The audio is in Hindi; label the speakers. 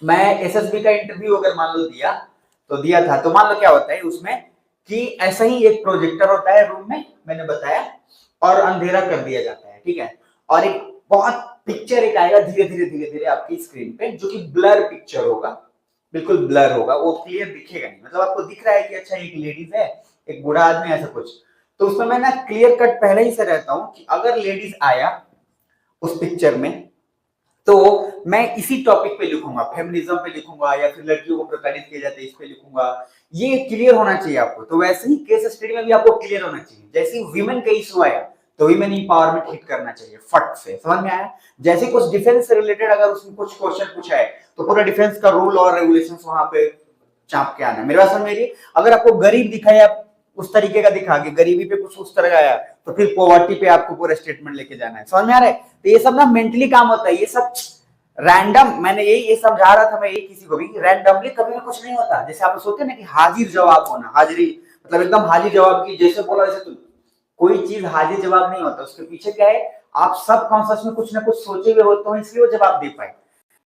Speaker 1: मैं एसएसबी का इंटरव्यू अगर मान लो दिया तो दिया था, तो मान लो क्या होता है उसमें कि ऐसा ही एक प्रोजेक्टर होता है रूम में, मैंने बताया, और अंधेरा कर दिया जाता है, ठीक है। और एक बहुत पिक्चर एक आएगा धीरे धीरे धीरे धीरे आपकी स्क्रीन पे, जो कि ब्लर पिक्चर होगा, बिल्कुल ब्लर होगा, वो क्लियर दिखेगा नहीं, मतलब आपको दिख रहा है कि अच्छा एक लेडीज है, एक बूढ़ा आदमी, ऐसा कुछ। तो उसमें मैं ना क्लियर कट पहले ही से रहता हूँ कि अगर लेडीज आया उस पिक्चर में, तो मैं इसी टॉपिक पे लिखूंगा, फेमिनिज्म पे लिखूंगा, या फिर लड़कियों को प्रताड़ित किया जाता है इस पे लिखूंगा। ये क्लियर होना चाहिए आपको। तो वैसे ही केस स्टडी में भी आपको क्लियर होना चाहिए। जैसे ही वीमेन का इशू आया तो वीमेन एम्पावरमेंट हिट करना चाहिए फट से, समझ में आया। जैसे कुछ डिफेंस से रिलेटेड अगर उसमें कुछ क्वेश्चन पूछा है तो पूरा डिफेंस का रूल और रेगुलेशंस वहां पे चाप के आना। मेरी बात समझ मेरी। अगर आपको गरीब दिखाया उस तरीके का दिखा के, गरीबी पे कुछ उस तरह का आया, तो फिर पॉवर्टी पे आपको पूरा स्टेटमेंट लेके जाना है, समझ में आ रहा है। तो ये सब ना मेंटली काम होता है, ये सब रैंडम, मैंने यही ये समझा रहा था मैं यही किसी को भी, रैंडमली कभी भी कुछ नहीं होता। जैसे आप सोचते हैं ना कि हाजिर जवाब होना, हाजिरी मतलब एकदम हाजिर जवाब की, जैसे बोला वैसे तुम, कोई चीज हाजिर जवाब नहीं होता। उसके पीछे क्या है, आप सब कॉन्शियस में कुछ ना कुछ सोचे हुए होते हो, इसलिए वो जवाब दे पाए।